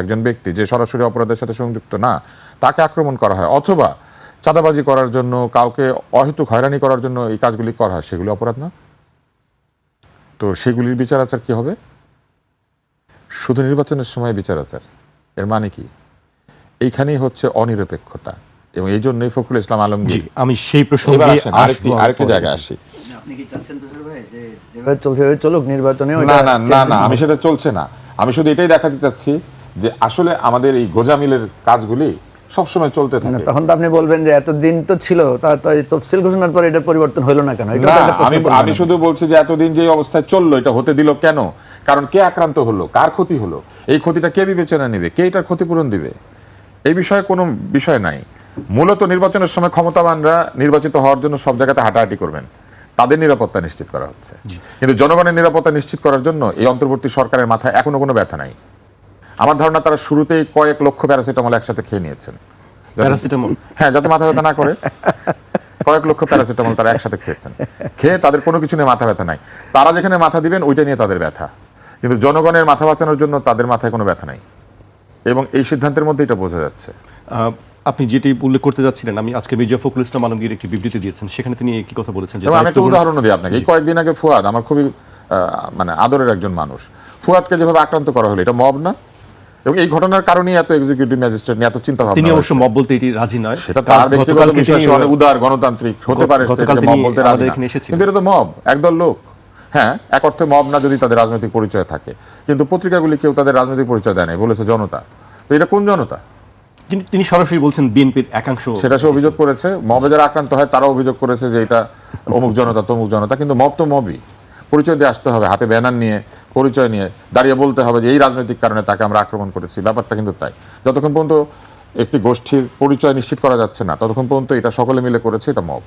একজন ব্যক্তি যে সরাসরি অপরাধের সাথে সংযুক্ত না, তাকে আক্রমণ করা হয়, অথবা চাঁদাবাজি করার জন্য, কাউকে অহেতুক হয়রানি করার জন্য এই কাজগুলি করা হয়, সেগুলি অপরাধ না? তো সেগুলির বিচার আচার কি হবে? শুধু নির্বাচনের সময় বিচার আচার, এর মানে কি? এইখানেই হচ্ছে অনিরপেক্ষতা, এবং এই জন্যই ফখরুল ইসলাম আলমগীর। আমি সেই প্রসঙ্গে আরেকটি জায়গায় আসি। আপনি কি চাচ্ছেন তুষার ভাই যে যেভাবে চলছে চলুক নির্বাচনে? না, আমি সেটা চলছে না। আমি শুধু এটাই দেখাতে চাচ্ছি যে আসলে আমাদের এই গোজামিলের কাজগুলি সবসময় চলতে থাকে। তখন তো আপনি বলবেন যে এতদিন তো ছিল, তা তো তফসিল ঘোষণার পর এটার পরিবর্তন হলো না কেন? আমি শুধু বলছি যে এতদিন যে অবস্থায় চললো, এটা হতে দিল কেন? কারণ কে আক্রান্ত হলো, কার ক্ষতি হলো, এই ক্ষতিটা কে বিবেচনা নেবে, কে এটার ক্ষতিপূরণ দিবে, এই বিষয়ে কোনো বিষয় নাই। মূলত নির্বাচনের সময় ক্ষমতাবানরা নির্বাচিত হওয়ার জন্য সব জায়গাতে হাঁটাহাঁটি করবেন, তাদের নিরাপত্তা নিশ্চিত করা হচ্ছে। কিন্তু জনগণের নিরাপত্তা নিশ্চিত করার জন্য এই অন্তর্বর্তী সরকারের মাথায় এখনো কোনো ব্যথা নাই। আমার ধারণা তারা শুরুতেই কয়েক লক্ষ প্যারাসিটামল একসাথে খেয়ে নিয়েছেন। প্যারাসিটামল, হ্যাঁ, যাতে মাথা ব্যথা না করে। কয়েক লক্ষ প্যারাসিটামল তারা একসাথে খেয়েছেন, খেয়ে তাদের কোনো কিছু নিয়ে মাথা ব্যথা নাই। তারা যেখানে মাথা দিবেন ওইটা নিয়ে তাদের ব্যথা, কিন্তু জনগণের মাথা বাঁচানোর জন্য তাদের মাথায় কোনো ব্যথা নাই, এবং এই সিদ্ধান্তের মধ্যে এটা বোঝা যাচ্ছে। আপনি যেটি উল্লেখ করতে যাচ্ছিলেন, আমি আজকে মির্জা ফখরুল ইসলাম আলমগীর একটি বিবৃতি দিয়েছেন, সেখানে তিনি কি কথা বলেছেন? আমি একটা উদাহরণ দিই আপনাকে। এই কয়েকদিন আগে ফুয়াদ, আমার খুবই মানে আদরের একজন মানুষ, ফুয়াদকে যেভাবে আক্রান্ত করা হলো, এটা মব না? এবং এই ঘটনার কারণেই এত এক্সিকিউটিভ ম্যাজিস্ট্রেট নিয়ে এত চিন্তা ভাবনা। তিনি অবশ্য মব বলতে এটি রাজি নয়, সেটা তার ব্যক্তিগত বিষয়, অনেক উদার গণতান্ত্রিক হতে পারে, কিন্তু এটা তো মব, একদল লোক। হ্যাঁ, এক অর্থে মব না যদি তাদের রাজনৈতিক পরিচয় থাকে, কিন্তু পত্রিকাগুলি কেউ তাদের রাজনৈতিক পরিচয় দেয় নাই, বলেছে জনতা। তো এটা কোন জনতা? তিনি সরাসরি বলছেন বিএনপির একাংশ, সেটা সে অভিযোগ করেছে। মবে যারা আক্রান্ত হয় তারা অভিযোগ করেছে যে এটা অমুক জনতা তমুক জনতা, কিন্তু মব তো মবই। পরিচয় দিয়ে আসতে হবে, হাতে ব্যানার নিয়ে, পরিচয় নিয়ে দাঁড়িয়ে বলতে হবে যে এই রাজনৈতিক কারণে তাকে আমরা আক্রমণ করেছি। ব্যাপারটা কিন্তু তাই। যতক্ষণ পর্যন্ত একটি গোষ্ঠীর পরিচয় নিশ্চিত করা যাচ্ছে না, ততক্ষণ পর্যন্ত এটা সকলে মিলে করেছে, এটা মব।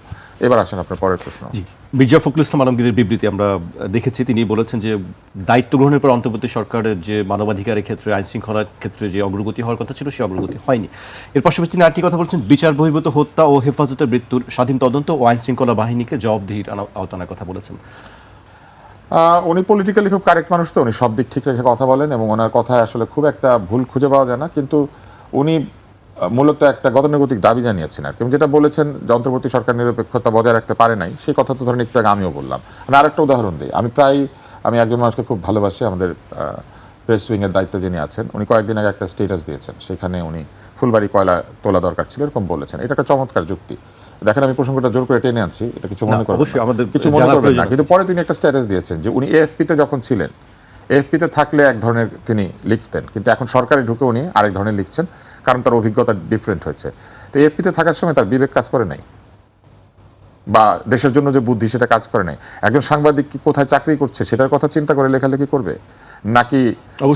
এবার আসেন আপনার পরের প্রশ্ন। মির্জা ফখরুল ইসলাম আলমগীরের বিবৃতি আমরা দেখেছি। তিনি বলেছেন যে দায়িত্ব গ্রহণের পর অন্তর্বর্তী সরকারের যে মানবাধিকারের ক্ষেত্রে, আইন শৃঙ্খলার ক্ষেত্রে যে অগ্রগতি হওয়ার কথা ছিল, সে অগ্রগতি হয়নি। এর পাশাপাশি তিনি আরেকটি কথা বলছেন, বিচার বহির্ভূত হত্যা ও হেফাজতের মৃত্যুর স্বাধীন তদন্ত ও আইন শৃঙ্খলা বাহিনীকে জবাবদিহির আওতানার কথা বলেছেন। উনি পলিটিক্যালি খুব কারেক্ট মানুষ, তো উনি সব দিক ঠিক রেখে কথা বলেন, এবং ওনার কথায় আসলে খুব একটা ভুল খুঁজে পাওয়া যায় না। কিন্তু উনি মূলত একটা গতানুগতিক দাবি জানিয়েছেন আর কি, যেটা বলেছেন যে অন্তর্বর্তী সরকার নিরপেক্ষতা বজায় রাখতে পারে নাই, সেই কথা তো ধরেন একটু আগে আমিও বললাম। আমি আরেকটা উদাহরণ দিই। আমি একজন মানুষকে খুব ভালোবাসি, আমাদের প্রেস উইংয়ের দায়িত্ব যিনি আছেন, উনি কয়েকদিন আগে একটা স্টেটাস দিয়েছেন, সেখানে উনি ফুলবাড়ি কয়লা তোলা দরকার ছিল এরকম বলেছেন। এটা একটা চমৎকার যুক্তি। দেখেন, আমি প্রসঙ্গটা জোর করে টেনে আনছি, এটা কিছু মনে করবেন না, কিন্তু পরে তিনি একটা স্ট্যাটাস দিয়েছেন যে উনি এএফপিতে যখন ছিলেন, এএফপিতে থাকলে এক ধরনের তিনি লিখতেন, কিন্তু এখন সরকারে ঢুকে উনি আরেক ধরনের লিখছেন, কারণ তার অভিজ্ঞতা ডিফারেন্ট হয়েছে। তো এএফপিতে থাকার সময় তার বিবেক কাজ করে নাই, বা দেশের জন্য যে বুদ্ধি সেটা কাজ করে নাই। একজন সাংবাদিক কি কোথায় চাকরি করছে সেটার কথা চিন্তা করে লেখালেখি করবে, নাকি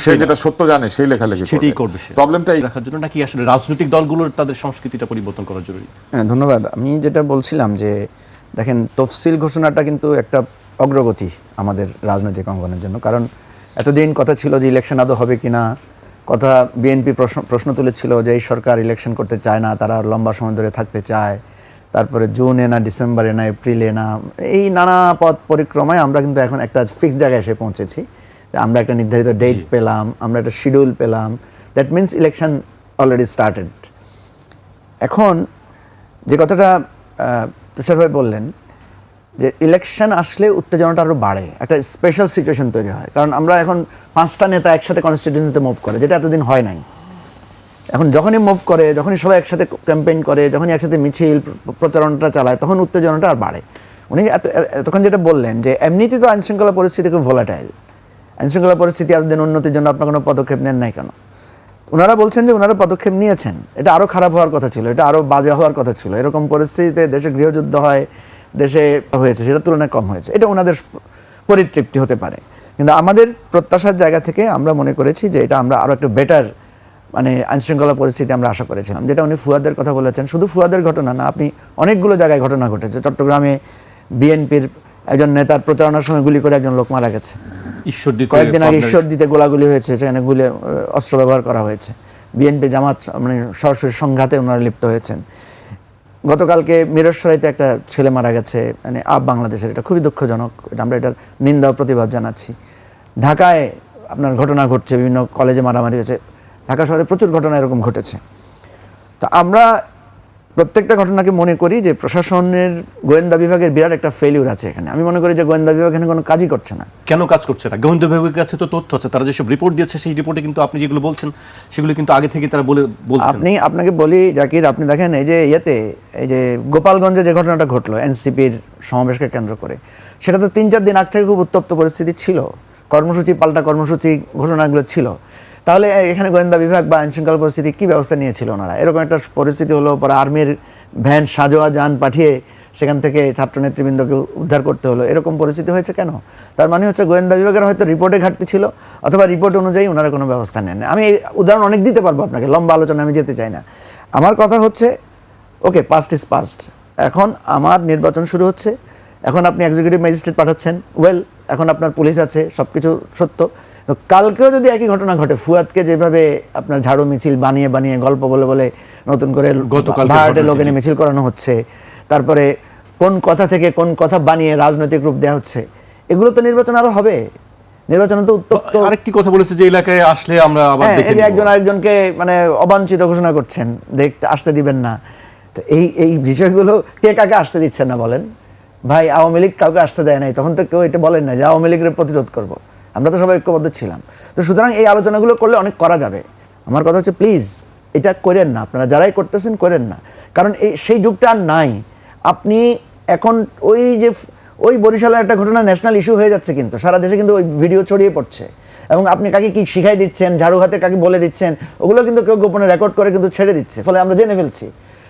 সে যেটা সত্য জানে সেই লেখালেখি সেটাই করবে? প্রবলেমটা রাখার জন্য, নাকি আসলে রাজনৈতিক দলগুলোর তাদের সংস্কৃতিটা পরিবর্তন করা জরুরি? হ্যাঁ, ধন্যবাদ। আমি যেটা বলছিলাম যে দেখেন, তফসিল ঘোষণাটা কিন্তু একটা অগ্রগতি আমাদের রাজনৈতিক অঙ্গনের জন্য। কারণ এতদিন কথা ছিল যে ইলেকশন আদৌ হবে কিনা, কথা বিএনপি প্রশ্ন তুলেছিল যে এই সরকার ইলেকশন করতে চায় না, তারা লম্বা সময় ধরে থাকতে চায়, তারপরে জুনে না ডিসেম্বরে না এপ্রিলে না, এই নানা পথ পরিক্রমায় আমরা কিন্তু এখন একটা ফিক্সড জায়গায় এসে পৌঁছেছি। আমরা একটা নির্ধারিত ডেট পেলাম, আমরা একটা শিডিউল পেলাম। That means election already started. এখন যে কথাটা তুষার ভাই বললেন যে ইলেকশন আসলে উত্তেজনাটা আরও বাড়ে, একটা স্পেশাল সিচুয়েশন তৈরি হয়। কারণ আমরা এখন 5টা নেতা একসাথে কনস্টিটিউয়েন্সিতে মুভ করে, যেটা এতদিন হয় নাই। এখন যখনই মুভ করে, যখনই সবাই একসাথে ক্যাম্পেইন করে, যখনই একসাথে মিছিল প্রচারণাটা চালায়, তখন উত্তেজনাটা আর বাড়ে। উনি এতক্ষণ যেটা বললেন যে এমনিতেই তো আইনশৃঙ্খলা পরিস্থিতি খুব ভোলাটাইল, আইনশৃঙ্খলা পরিস্থিতি এতদিন উন্নতির জন্য আপনার কোনো পদক্ষেপ নেন নাই কেন? ওনারা বলছেন যে ওনারা পদক্ষেপ নিয়েছেন, এটা আরও খারাপ হওয়ার কথা ছিল, এটা আরও বাজে হওয়ার কথা ছিল। এরকম পরিস্থিতিতে দেশে গৃহযুদ্ধ হয়, দেশে হয়েছে, সেটা তুলনায় কম হয়েছে, এটা ওনাদের পরিতৃপ্তি হতে পারে। কিন্তু আমাদের প্রত্যাশার জায়গা থেকে আমরা মনে করেছি যে এটা আমরা আরও একটু বেটার মানে আইনশৃঙ্খলা পরিস্থিতি আমরা আশা করেছিলাম। যেটা উনি ফুয়াদের কথা বলেছেন, শুধু ফুয়াদের ঘটনা না, আপনি অনেকগুলো জায়গায় ঘটনা ঘটেছে। চট্টগ্রামে বিএনপির একজন নেতার প্রচারণার সময় গুলি করে একজন লোক মারা গেছে। কয়েকদিন আগে ঈশ্বরদীতে গোলাগুলি হয়েছে, সেখানে অস্ত্র ব্যবহার করা হয়েছে। বিএনপি জামাত মানে সরাসরি সংঘাতে ওনারা লিপ্ত হয়েছেন। গতকালকে মিরসরাইতে একটা ছেলে মারা গেছে, মানে বাংলাদেশের, এটা খুবই দুঃখজনক, এটা আমরা এটার নিন্দা ও প্রতিবাদ জানাচ্ছি। ঢাকায় আপনার ঘটনা ঘটছে, বিভিন্ন কলেজে মারামারি হয়েছে। ঢাকা শহরে প্রচুর ঘটনা এরকম ঘটেছে। তো আমরা প্রত্যেকটা ঘটনাকে মনে করি যে প্রশাসনের গোয়েন্দা বিভাগের বিরাট একটা ফেলিউর আছে এখানে। আমি মনে করি যে গোয়েন্দা বিভাগ এখানে কোনো কাজই করছে না। কেন কাজ করছে না? গোয়েন্দা বিভাগের কাছে তো তথ্য আছে, তারা যেসব রিপোর্ট দিয়েছে সেই রিপোর্টে কিন্তু আপনি যেগুলো বলছেন সেগুলো কিন্তু আগে থেকে তারা বলছেন। আপনাকে বলি জাকির, আপনি দেখেন এই যে এই যে গোপালগঞ্জে যে ঘটনাটা ঘটলো এনসিপির সমাবেশকে কেন্দ্র করে, সেটা তো 3-4 দিন আগ থেকে খুব উত্তপ্ত পরিস্থিতি ছিল, কর্মসূচি পাল্টা কর্মসূচি ঘোষণাগুলো ছিল। তাহলে এখানে গোয়েন্দা বিভাগ বা আইনশৃঙ্খলা পরিস্থিতি কী ব্যবস্থা নিয়েছিল ওনারা? এরকম একটা পরিস্থিতি হলো, পরে আর্মির ভ্যান সাজোয়া যান পাঠিয়ে সেখান থেকে ছাত্র নেতৃবৃন্দকে উদ্ধার করতে হলো। এরকম পরিস্থিতি হয়েছে কেন? তার মানে হচ্ছে গোয়েন্দা বিভাগের হয়তো রিপোর্টে ঘাটতি ছিল, অথবা রিপোর্ট অনুযায়ী ওনারা কোনো ব্যবস্থা নেন। আমি এই উদাহরণ অনেক দিতে পারবো আপনাকে, লম্বা আলোচনা আমি যেতে চাই না। আমার কথা হচ্ছে ওকে, পাস্ট ইজ পাস্ট। এখন আমার নির্বাচন শুরু হচ্ছে, এখন আপনি এক্সিকিউটিভ ম্যাজিস্ট্রেট পাঠাচ্ছেন, ওয়েল, এখন আপনার পুলিশ আছে, সব কিছু সত্য। তো কালকেও যদি একই ঘটনা ঘটে, ফুয়াদকে যেভাবে আপনার ঝাড়ু মিছিল বানিয়ে বানিয়ে গল্প বলে বলে নতুন করে ভাড়াটে লোক এনে মিছিল করানো হচ্ছে, তারপরে কোন কথা থেকে কোন কথা বানিয়ে রাজনৈতিক রূপ দেওয়া হচ্ছে, এগুলো তো নির্বাচন আরো হবে। নির্বাচন তো উত্তপ্ত। আরেকটি কথা বলেছে যে এলাকায় আসলে আমরা আবার দেখে এই যে একজন আরেকজনকে মানে অবাঞ্ছিত ঘোষণা করছেন, দেখতে আসতে দিবেন না। তো এই বিষয়গুলো কে কাকে আসতে দিচ্ছেন না বলেন ভাই? আওয়ামী লীগ কাউকে আসতে দেয় নাই, তখন তো কেউ এটা বলেন না যে আওয়ামী লীগের প্রতিরোধ করব। আমরা তো সবাই ঐক্যবদ্ধ ছিলাম। তো সুতরাং এই আলোচনাগুলো করলে অনেক করা যাবে। আমার কথা হচ্ছে প্লিজ এটা করেন না, আপনারা যারাই করতেছেন করেন না, কারণ সেই যুগটা আর নাই। আপনি এখন ওই বরিশালের একটা ঘটনা ন্যাশনাল ইস্যু হয়ে যাচ্ছে, কিন্তু সারা দেশে কিন্তু ওই ভিডিও ছড়িয়ে পড়ছে, এবং আপনি কাকে কি শিখাই দিচ্ছেন, ঝাড়ু হাতে কাকে বলে দিচ্ছেন, ওগুলো কিন্তু কেউ গোপনে রেকর্ড করে কিন্তু ছেড়ে দিচ্ছে, ফলে আমরা জেনে ফেলছি।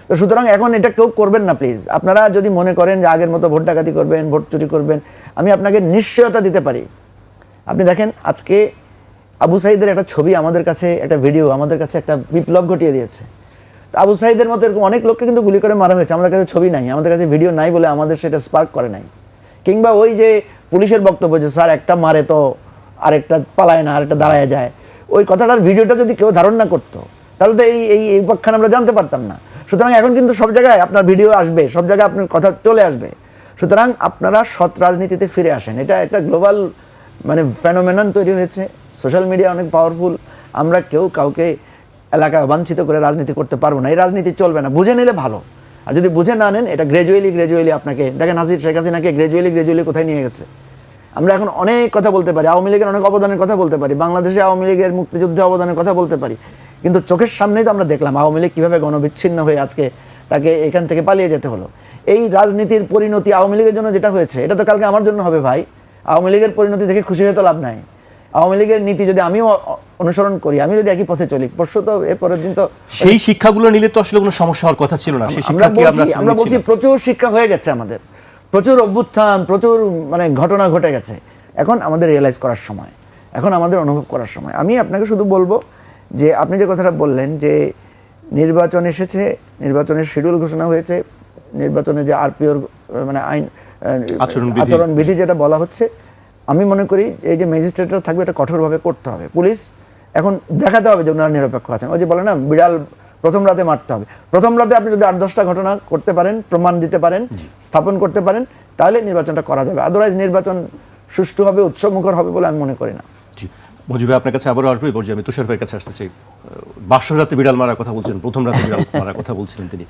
তো সুতরাং এখন এটা কেউ করবেন না প্লিজ। আপনারা যদি মনে করেন যে আগের মতো ভোট ডাকাতি করবেন, ভোট চুরি করবেন, আমি আপনাকে নিশ্চয়তা দিতে পারি। আপনি দেখেন আজকে আবু সাঈদের একটা ছবি আমাদের কাছে, একটা ভিডিও আমাদের কাছে একটা বিপ্লব ঘটিয়ে দিয়েছে। আবু সাঈদের মতো এরকম অনেক লোককে কিন্তু গুলি করে মারা হয়েছে, আমাদের কাছে ছবি নাই, আমাদের কাছে ভিডিও নাই বলে আমাদের সেটা স্পার্ক করে নাই। কিংবা ওই যে পুলিশের বক্তব্য যে স্যার একটা মারে তো আরেকটা পালায় না, আরেকটা দাঁড়ায় যায়, ওই কথাটার ভিডিওটা যদি কেউ ধারণ না করতো, তাহলে তো এই পক্ষান আমরা জানতে পারতাম না। সুতরাং এখন কিন্তু সব জায়গায় আপনার ভিডিও আসবে, সব জায়গায় আপনার কথা চলে আসবে। সুতরাং আপনারা সৎ রাজনীতিতে ফিরে আসেন। এটা একটা গ্লোবাল মানে ফেনোমেনন তৈরি হয়েছে, সোশ্যাল মিডিয়া অনেক পাওয়ারফুল। আমরা কেউ কাউকে এলাকায় অবাঞ্ছিত করে রাজনীতি করতে পারবো না, এই রাজনীতি চলবে না। বুঝে নিলে ভালো, আর যদি বুঝে না নেন, এটা গ্র্যাজুয়ালি আপনাকে দেখেন, শেখ হাসিনাকে গ্র্যাজুয়ালি কোথায় নিয়ে গেছে। আমরা এখন অনেক কথা বলতে পারি, আওয়ামী লীগের অনেক অবদানের কথা বলতে পারি, বাংলাদেশে আওয়ামী লীগের মুক্তিযুদ্ধে অবদানের কথা বলতে পারি, কিন্তু চোখের সামনেই তো আমরা দেখলাম আওয়ামী লীগ কীভাবে গণবিচ্ছিন্ন হয়ে আজকে তাকে এখান থেকে পালিয়ে যেতে হলো। এই রাজনীতির পরিণতি আওয়ামী লীগের জন্য যেটা হয়েছে, এটা তো কালকে আমার জন্য হবে ভাই। আওয়ামী লীগের পরিণতি দেখে খুশি হয়ে তো লাভ নাই। আওয়ামী লীগের নীতি যদি আমিও অনুসরণ করি, আমি যদি একই পথে চলি, পরশু তো এরপরের দিন তো সেই শিক্ষাগুলো নিলে তো আসলে কোনো সমস্যা হওয়ার কথা ছিল না। সেই শিক্ষা কি আমরা বলছি প্রচুর শিক্ষা হয়ে গেছে আমাদের, প্রচুর অভ্যুত্থান, প্রচুর মানে ঘটনা ঘটে গেছে। এখন আমাদের রিয়েলাইজ করার সময়, এখন আমাদের অনুভব করার সময়। আমি আপনাকে শুধু বলবো যে আপনি যে কথাটা বললেন যে নির্বাচন এসেছে, নির্বাচনের শিডিউল ঘোষণা হয়েছে, নির্বাচনে যে আরপিওর মানে আইন আচরণবিধি যেটা বলা হচ্ছে, আমি মনে করি এই যে ম্যাজিস্ট্রেটরা থাকবে এটা কঠোরভাবে করতে হবে। পুলিশ এখন দেখাতে হবে যে ওনারা নিরপেক্ষ আছেন। ওই যে বলে না বিড়াল প্রথম রাতে মারতে হবে, প্রথম রাতে আপনি যদি 8-10টা ঘটনা করতে পারেন, প্রমাণ দিতে পারেন, স্থাপন করতে পারেন, তাহলে নির্বাচনটা করা যাবে। আদারওয়াইজ নির্বাচন সুষ্ঠু হবে, উৎসবমুখর হবে বলে আমি মনে করি না। জি, মজিব ভাই আপনার কাছে আবারও আসবে। এবার আমি তুষার ভাইয়ের কাছে আসতে চাই। বাসর রাতে বিড়াল মারার কথা বলছিলেন, প্রথম রাতে বিড়াল মারার কথা বলছিলেন তিনি।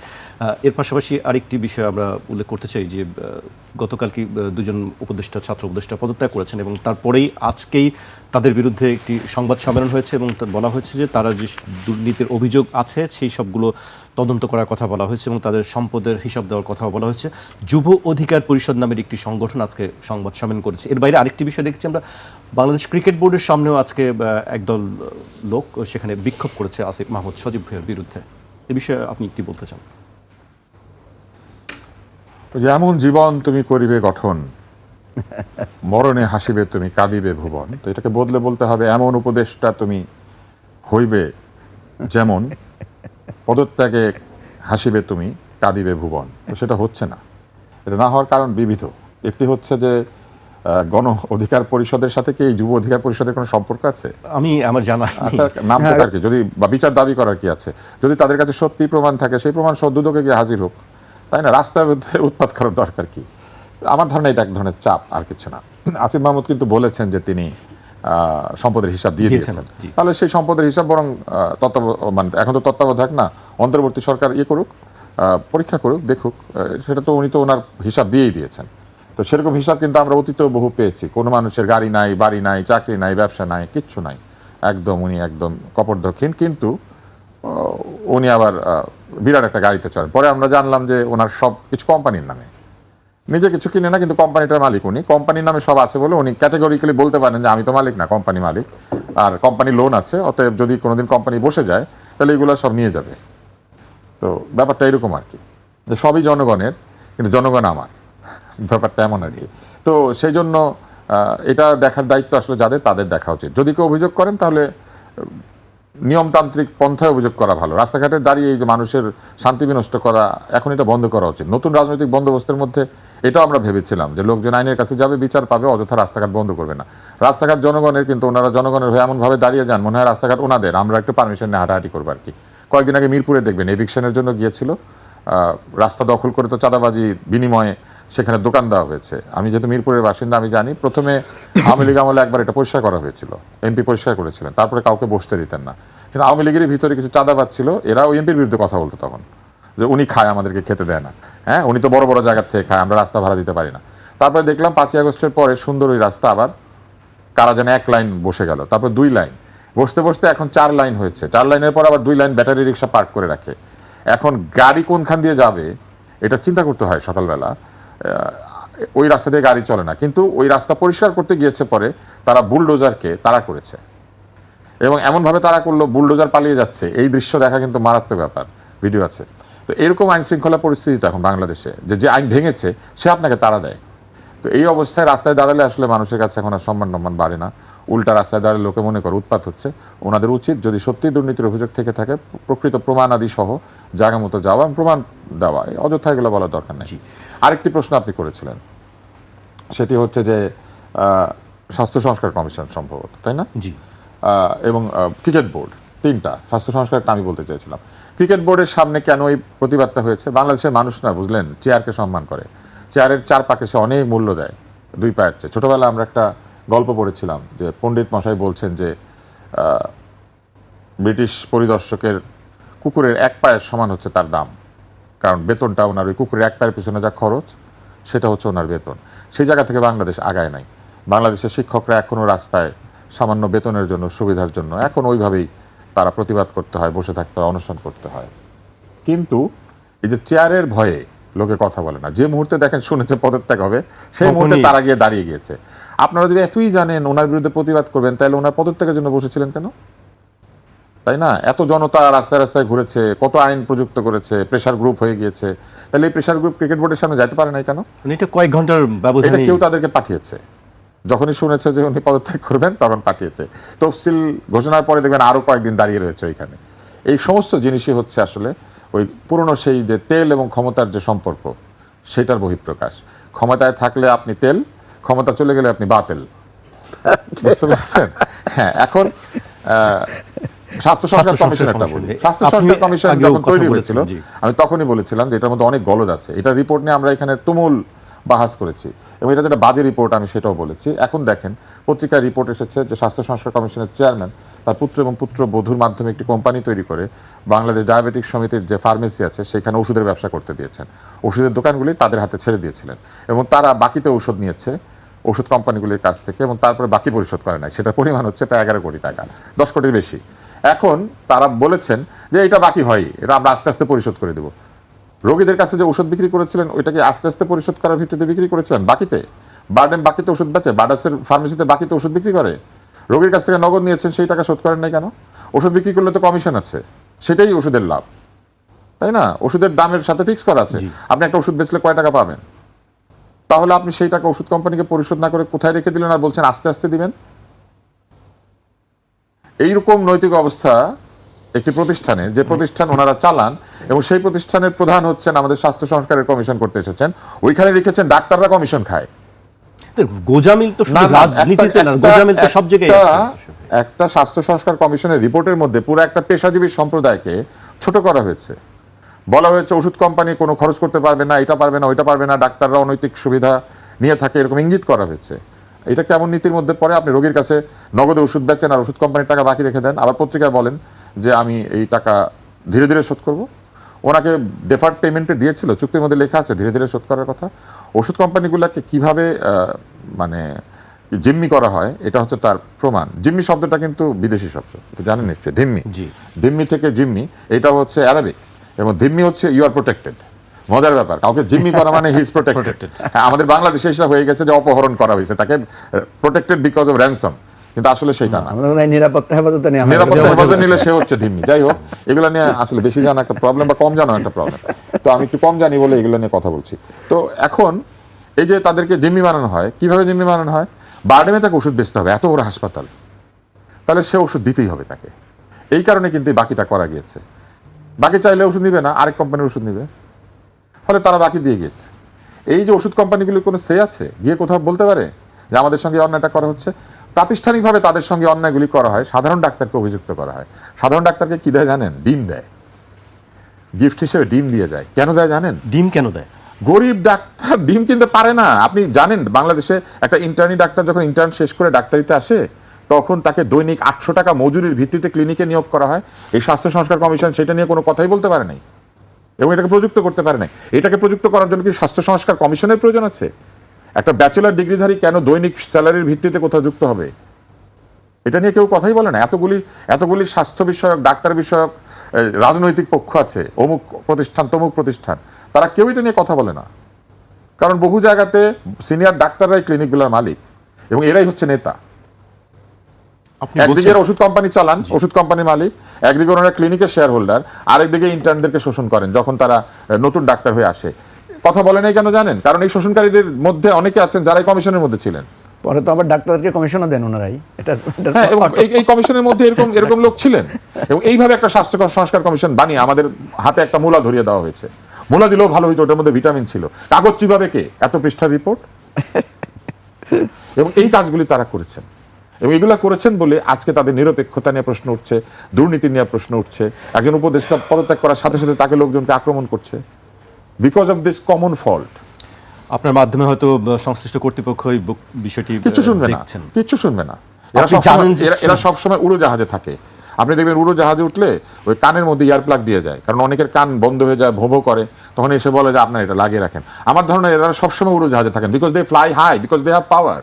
এর পাশাপাশি আরেকটি বিষয় আমরা উল্লেখ করতে চাই যে গতকাল কি দুজন ছাত্র উপদেষ্টা পদত্যাগ করেছেন, এবং তারপরেই আজকেই তাদের বিরুদ্ধে একটি সংবাদ সম্মেলন হয়েছে, এবং বলা হয়েছে যে তারা যে দুর্নীতির অভিযোগ আছে সেই সবগুলো তদন্ত করার কথা বলা হয়েছে, এবং তাদের সম্পদের হিসাব দেওয়ার কথাও বলা হয়েছে। যুব অধিকার পরিষদ নামের একটি সংগঠন আজকে সংবাদ সম্মেলন করেছে। এর বাইরে আরেকটি বিষয় দেখেছি আমরা, বাংলাদেশ ক্রিকেট বোর্ডের সামনেও আজকে একদল লোক সেখানে বিক্ষোভ করেছে আসিফ মাহমুদ সজীব ভাইয়ের বিরুদ্ধে। এ বিষয়ে আপনি কি বলতে চান? যেমন জীবন তুমি করিবে গঠন, মরণে হাসিবে তুমি কাঁদিবে ভুবন। তো এটাকে বদলে বলতে হবে এমন উপদেশটা তুমি হইবে যেমন, পদত্যাগে হাসিবে তুমি কাঁদিবে ভুবন। তো সেটা হচ্ছে না। এটা না হওয়ার কারণ বিবিধ। একটি হচ্ছে যে গণ অধিকার পরিষদের সাথে কি এই যুব অধিকার পরিষদের কোনো সম্পর্ক আছে? আমি আমার জানা আচ্ছা, নাম থাকার কি, যদি বা বিচার দাবি করার কি আছে? যদি তাদের কাছে সত্যি প্রমাণ থাকে, সেই প্রমাণ দুদকে গিয়ে হাজির হোক, তাই না? রাস্তার মধ্যে উৎপাত করার দরকার কি? আমার ধারণা এটা এক ধরনের চাপ, আর কিছু না। আসিফ মাহমুদ কিন্তু বলেছেন যে তিনি সম্পদের হিসাব দিয়ে দিয়েছেন, দিয়েছেন, জি। তাহলে সেই সম্পদের হিসাব বরং মানে এখন তো তত্ত্বাবধায়ক না, অন্তর্বর্তী সরকার করুক, পরীক্ষা করুক, দেখুক, সেটা তো উনি তো ওনার হিসাব দিয়েই দিয়েছেন। তো সেরকম হিসাব কিন্তু আমরা অতীতেও বহু পেয়েছি। কোনো মানুষের গাড়ি নাই, বাড়ি নাই, চাকরি নাই, ব্যবসা নাই, কিচ্ছু নাই, উনি একদম কপর্দক্ষিণ, কিন্তু উনি আবার বিরাট একটা গাড়িতে চড়েন। পরে আমরা জানলাম যে ওনার সব কিছু কোম্পানির নামে, নিজে কিছু কিনে না, কিন্তু কোম্পানিটার মালিক উনি, কোম্পানির নামে সব আছে বলে উনি ক্যাটেগরিক্যালি বলতে পারেন যে আমি তো মালিক না, কোম্পানি মালিক, আর কোম্পানি লোন আছে, অতএব যদি কোনোদিন কোম্পানি বসে যায় তাহলে এগুলো সব নিয়ে যাবে। তো ব্যাপারটা এরকম আর কি, যে সবই জনগণের, কিন্তু জনগণ আমার, ব্যাপারটা এমন আর কি। তো সেই জন্য এটা দেখার দায়িত্ব আসলে যাদের, তাদের দেখা উচিত। যদি কেউ অভিযোগ করেন তাহলে নিয়মতান্ত্রিক পন্থায় অভিযোগ করা ভালো। রাস্তাঘাটে দাঁড়িয়ে এই যে মানুষের শান্তি বিনষ্ট করা, এখন এটা বন্ধ করা উচিত। নতুন রাজনৈতিক বন্দোবস্তের মধ্যে এটাও আমরা ভেবেছিলাম যে লোকজন আইনের কাছে যাবে, বিচার পাবে, অযথা রাস্তাঘাট বন্ধ করবে না। রাস্তাঘাট জনগণের, কিন্তু ওনারা জনগণের হয়ে এমনভাবে দাঁড়িয়ে যান মনে হয় রাস্তাঘাট ওনাদের, আমরা একটু পারমিশন নিয়ে হাঁটাহাঁটি করবো আর কি। কয়েকদিন আগে মিরপুরে দেখবেন এভিকশনের জন্য গিয়েছিল, রাস্তা দখল করে তো চাঁদাবাজি বিনিময়ে সেখানে দোকান দেওয়া হয়েছে। আমি যেহেতু মিরপুরের বাসিন্দা, আমি জানি প্রথমে আওয়ামী লীগ আমলে একবার এটা পরিষ্কার করা হয়েছিল, এমপি পরিষ্কার করেছিলেন, তারপরে কাউকে বসতে দিতেন না। কিন্তু আওয়ামী লীগের ভিতরে কিছু চাঁদাবাজ ছিল, এরা ওই এমপির বিরুদ্ধে কথা বলতো তখন, যে উনি খায়, আমাদেরকে খেতে দেয় না, হ্যাঁ উনি তো বড় বড় জায়গার থেকে খায়, আমরা রাস্তা ভাড়া দিতে পারি না। তারপরে দেখলাম 5ই আগস্টের পরে সুন্দর ওই রাস্তা আবার কারা যেন 1 লাইন বসে গেল, তারপর 2 লাইন, বসতে বসতে এখন 4 লাইন হয়েছে। 4 লাইনের পর আবার 2 লাইন ব্যাটারি রিক্সা পার্ক করে রাখে। এখন গাড়ি কোনখান দিয়ে যাবে এটা চিন্তা করতে হয় সকালবেলা। ওই রাস্তা দিয়ে গাড়ি চলে না, কিন্তু ওই রাস্তা পরিষ্কার করতে গিয়েছে পরে তারা বুলডোজারকে তাড়া করেছে, এবং এমনভাবে তাড়া করলো বুলডোজার পালিয়ে যাচ্ছে। এই দৃশ্য দেখা কিন্তু মারাত্মক ব্যাপার, ভিডিও আছে। তো এরকম আইন শৃঙ্খলা পরিস্থিতি এখন বাংলাদেশে, যে আইন ভেঙেছে সে আপনাকে তাড়া দেয়। তো এই অবস্থায় রাস্তায় দাঁড়ালে আসলে মানুষের কাছে এখন আর সম্মান টম্মান বাড়ে না, উল্টা রাস্তায় দাঁড়ালে লোকে মনে করে উৎপাত হচ্ছে। ওনাদের উচিত যদি সত্যি দুর্নীতির অভিযোগ থেকে থাকে, প্রকৃত প্রমাণাদি সহ জায়গা মতো যাওয়া এবং প্রমাণ দেওয়া, অযথা এগুলো বলার দরকার নেই। আরেকটি প্রশ্ন আপনি করেছিলেন, সেটি হচ্ছে যে স্বাস্থ্য সংস্কার কমিশন সম্ভবত, তাই না? জি। এবং ক্রিকেট বোর্ড, 3টা স্বাস্থ্য সংস্কারটা আমি বলতে চাইছিলাম। ক্রিকেট বোর্ডের সামনে কেন এই প্রতিবাদটা হয়েছে? বাংলাদেশের মানুষ না, বুঝলেন, চেয়ারকে সম্মান করে, চেয়ারের 4 পাকে সে অনেক মূল্য দেয় 2 পায়ের চেয়ে। ছোটবেলা আমরা একটা গল্প পড়েছিলাম যে পণ্ডিত মশাই বলছেন যে ব্রিটিশ পরিদর্শকের কুকুরের 1 পায়ের সমান হচ্ছে তার দাম, কারণ বেতনটা ওনার ওই কুকুরের 1 পায়ের পিছনে যা খরচ সেটা হচ্ছে ওনার বেতন। সেই জায়গা থেকে বাংলাদেশ আগায় নাই। বাংলাদেশের শিক্ষকরা এখনও রাস্তায় সামান্য বেতনের জন্য, সুবিধার জন্য এখন ওইভাবেই তারা প্রতিবাদ করতে হয়, বসে থাকতে হয়, অনশন করতে হয়। কিন্তু এই যে চেয়ারের ভয়ে লোকে কথা বলে না, যে মুহূর্তে দেখেন শুনেছে পদত্যাগ হবে সেই মুহূর্তে তারা গিয়ে দাঁড়িয়ে গিয়েছে। আপনারা যদি এতই জানেন ওনার বিরুদ্ধে প্রতিবাদ করবেন, তাহলে ওনার পদত্যাগের জন্য বসেছিলেন কেন? তাই না? এত জনতা রাস্তায় রাস্তায় ঘুরেছে, কত আইন প্রযুক্ত করেছে, প্রেসার গ্রুপ হয়ে গিয়েছে, তাহলে এই প্রেসার গ্রুপ ক্রিকেট বোর্ডের সামনে যেতে পারে নাই কেন? এটা কয়েক ঘন্টার এটা ব্যবধানে কেউ তাদেরকে পাঠিয়েছে, যখনই শুনেছে যে উনি পদত্যাগ করবেন তখন পাঠিয়েছে। তফসিল ঘোষণার পরে দেখবেন আরো কয়েকদিন দাঁড়িয়ে রয়েছে ওইখানে। এই সমস্ত জিনিসই হচ্ছে আসলে ওই পুরনো সেই যে তেল এবং ক্ষমতার যে সম্পর্ক, সেটার বহিঃপ্রকাশ। ক্ষমতায় থাকলে আপনি তেল, ক্ষমতা চলে গেলে আপনি বাতেল। বুঝতে পারছেন? হ্যাঁ। এখন স্বাস্থ্য সংস্কার কমিশনেরটা বলি। স্বাস্থ্য সংস্কার কমিশন যখন তৈরি হয়েছিল, আমি তখনই বলেছিলাম যে এটার মধ্যে অনেক গলদ আছে। এটা রিপোর্ট নিয়ে আমরা এখানে তুমুল বাহাস করেছি, এবং এটা যেটা বাজে রিপোর্ট আমি সেটাও বলেছি। এখন দেখেন পত্রিকায় রিপোর্ট এসেছে যে স্বাস্থ্য সংস্কার কমিশনের চেয়ারম্যান তার পুত্র এবং পুত্রবধূর মাধ্যমে একটি কোম্পানি তৈরি করে বাংলাদেশ ডায়াবেটিক সমিতির যে ফার্মেসি আছে সেখানে ওষুধের ব্যবসা করতে দিয়েছেন। ওষুধের দোকানগুলি তাদের হাতে ছেড়ে দিয়েছিলেন, এবং তারা বাকিতে ওষুধ নিয়েছে ওষুধ কোম্পানিগুলির কাছ থেকে, এবং তারপরে বাকি পরিশোধ করে নাই। সেটার পরিমাণ হচ্ছে প্রায় 11 কোটি টাকা, 10 কোটির বেশি। এখন তারা বলেছেন যে এটা বাকি হয়, এটা আমরা আস্তে আস্তে পরিশোধ করে দেবো। রোগীদের কাছে যে ওষুধ বিক্রি করেছিলেন ওইটাকে আস্তে আস্তে পরিশোধ করার ভিত্তিতে বিক্রি করেছিলেন বাকিতে। বারডেম বাকিতে ওষুধ বেচে, বার্ডাসের ফার্মেসিতে বাকিতে ওষুধ বিক্রি করে। রোগীর কাছ থেকে নগদ নিয়েছেন, সেই টাকা শোধ করেন নাই কেন? ওষুধ বিক্রি করলে তো কমিশন আছে, সেটাই ওষুধের লাভ, তাই না? ওষুধের দামের সাথে ফিক্স করা আছে। আপনি একটা ওষুধ বেচলে কয় টাকা পাবেন, তাহলে আপনি সেই টাকা ওষুধ কোম্পানিকে পরিশোধ না করে কোথায় রেখে দিলেন আর বলছেন আস্তে আস্তে দিবেন? এইরকম নৈতিক অবস্থা একটি প্রতিষ্ঠানের, যে প্রতিষ্ঠান ওনারা চালান, এবং সেই প্রতিষ্ঠানের প্রধান হচ্ছেন আমাদের স্বাস্থ্য সংস্কারের কমিশন করতে এসেছেন, ওইখানে লিখেছেন ডাক্তাররা কমিশন খায়। গোজামিল তো শুধু রাজনীতিতে না, গোজামিল তো সব জায়গায় আছে। একটা স্বাস্থ্য সংস্কার কমিশনের রিপোর্টের মধ্যে পুরো একটা পেশাজীবী সম্প্রদায়কে ছোট করা হয়েছে। বলা হয়েছে ওষুধ কোম্পানি কোনো খরচ করতে পারবে না, এটা পারবে না, ওইটা পারবে না, ডাক্তাররা অনৈতিক সুবিধা নিয়ে থাকে, এরকম ইঙ্গিত করা হয়েছে। এটা কেমন নীতির মধ্যে পড়ে? আপনি রোগীর কাছে নগদে ওষুধ বেচেন আর ওষুধ কোম্পানির টাকা বাকি রেখে দেন, আবার পত্রিকায় বলেন যে আমি এই টাকা ধীরে ধীরে শোধ করব। ওনাকে ডেফার্ড পেমেন্টে দিয়েছিল, চুক্তির মধ্যে লেখা আছে ধীরে ধীরে শোধ করার কথা। ওষুধ কোম্পানিগুলোকে কিভাবে মানে জিম্মি করা হয় এটা হচ্ছে তার প্রমাণ। জিম্মি শব্দটা কিন্তু বিদেশি শব্দ, এটা জানেন নিশ্চয়ই। ধিম্মি, জি। ধিম্মি থেকে জিম্মি, এটা হচ্ছে অ্যারাবিক, এবং ধিম্মি হচ্ছে ইউ আর প্রোটেক্টেড। মজার ব্যাপার, কাউকে জিম্মি করা মানে হি ইজ প্রোটেক্টেড। হ্যাঁ, আমাদের বাংলাদেশে সেটা হয়ে গেছে যে অপহরণ করা হয়েছে, তাকে প্রোটেক্টেড বিকজ অফ র্যানসম, কিন্তু আসলে সেটা না। আমাদের মনে হয় নিরাপত্তা হেফাজতে নেওয়া হয়। নিরাপত্তা হেফাজতে নিলে সে হচ্ছে ধিম্মি। যাই হোক, এগুলো নিয়ে আসলে বেশি জানা একটা প্রবলেম, বা কম জানা একটা প্রবলেম। তো আমি একটু কম জানি বলে এগুলো নিয়ে কথা বলছি। তো এখন এই যে তাদেরকে জিম্মি বানানো হয়, কিভাবে জিম্মি বানানো হয়? বারডেমে তাকে ওষুধ বেচতে হবে, এত বড় হাসপাতাল, তাহলে সে ওষুধ দিতেই হবে তাকে। এই কারণে কিন্তু এই বাকিটা করা গিয়েছে। বাকি চাইলে ওষুধ নিবে না, আরেক কোম্পানির ওষুধ নিবে, ফলে তারা বাকি দিয়ে গিয়েছে। এই যে ওষুধ কোম্পানিগুলোর কোনো সে আছে গিয়ে কোথাও বলতে পারে যে আমাদের সঙ্গে অন্যায়টা করা হচ্ছে? প্রাতিষ্ঠানিকভাবে তাদের সঙ্গে অন্যায়গুলি করা হয়, সাধারণ ডাক্তারকে অভিযুক্ত করা হয়। সাধারণ ডাক্তারকে কি দেয় জানেন? ডিম দেয়, গিফট হিসেবে ডিম দিয়ে যায়। কেন দেয় জানেন? ডিম কেন দেয়? গরিব ডাক্তার ডিম কিনতে পারে না। আপনি জানেন বাংলাদেশে একটা ইন্টার্নি ডাক্তার যখন ইন্টার্ন শেষ করে ডাক্তারিতে আসে, তখন তাকে দৈনিক 800 টাকা মজুরির ভিত্তিতে ক্লিনিকে নিয়োগ করা হয়। এই স্বাস্থ্য সংস্কার কমিশন সেটা নিয়ে কোনো কথাই বলতে পারে নাই, এবং এটাকে প্রযুক্ত করতে পারে নাই। এটাকে প্রযুক্ত করার জন্য কি স্বাস্থ্য সংস্কার কমিশনের প্রয়োজন আছে? একটা ব্যাচেলর ডিগ্রিধারী কেন দৈনিক স্যালারির ভিত্তিতে কোথাও যুক্ত হবে? এটা নিয়ে কেউ কথাই বলে না। এতগুলি স্বাস্থ্য বিষয়ক, ডাক্তার বিষয়ক রাজনৈতিক পক্ষ আছে, অমুক প্রতিষ্ঠান তমুক প্রতিষ্ঠান, তারা কেউ এটা নিয়ে কথা বলে না। কারণ বহু জায়গাতে সিনিয়র ডাক্তাররাই ক্লিনিকগুলোর মালিক, এবং এরাই হচ্ছে নেতা। আপনি একদিকে বলছেন ওষুধ কোম্পানি চালান, ওষুধ কোম্পানির মালিক, একদিকে ওনারা ক্লিনিকের শেয়ার হোল্ডার, আরেকদিকে ইন্টার্নদেরকে শোষণ করেন যখন তারা নতুন ডাক্তার হয়ে আসে। কথা বলে নাই কেন জানেন? কারণ এই শোষণকারীদের মধ্যে অনেকে আছেন যারা এই কমিশনের মধ্যে ছিলেন। পরে তো আবার ডাক্তারদেরকে কমিশনও দেন ওনারাই। হ্যাঁ, এবং এই কমিশনের মধ্যে এরকম লোক ছিলেন, এবং এইভাবে একটা স্বাস্থ্য সংস্কার কমিশন বানিয়ে আমাদের হাতে একটা মূলা ধরিয়ে দেওয়া হয়েছে। মূলা দিলেও ভালো হইতো, ওটার মধ্যে ভিটামিন ছিল। কাগজ চিবাবে কে? এত পৃষ্ঠার রিপোর্ট। এবং এই কাজগুলি তারা করেছেন, এবং এগুলো করেছেন বলে আজকে তাদের নিরপেক্ষতা নিয়ে প্রশ্ন উঠছে, দুর্নীতি নিয়ে প্রশ্ন উঠছে। একজন উপদেষ্টা পদত্যাগ করার সাথে সাথে তাকে লোকজনকে আক্রমণ করছে, because of this common fault. আপনার মাধ্যমে হয়তো সংশ্লিষ্ট কর্তৃপক্ষ এই বিষয়টি কিচ্ছু শুনবে না, দেখছেন। কিচ্ছু শুনবে না। আপনি জানেন যে এরা সবসময় উড়োজাহাজে থাকে। আপনি দেখবেন উড়োজাহাজে উঠলে ওই কানের মধ্যে ইয়ার প্লাগ দিয়ে যায়, কারণ অনেকের কান বন্ধ হয়ে যায়, ভোঁ ভোঁ করে, তখন এসে বলে যে আপনার এটা লাগিয়ে রাখেন। আমার ধারণা এরা সবসময় উড়োজাহাজে থাকেন, because they fly high, because they have power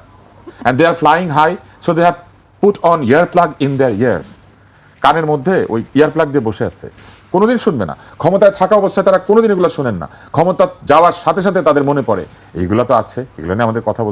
and they are flying high, so they have put on ear plug in their ears. কানের মধ্যে ওই ইয়ার প্লাগ দিয়ে বসে আছে, কোনোদিন শুনবে না। ক্ষমতায় থাকা অবস্থায় তারা কোনোদিন এগুলো শোনেন না, ক্ষমতা যাওয়ার সাথে সাথে তাদের মনে পড়ে এইগুলো তো আছে, এগুলো নিয়ে আমাদের কথা বলতে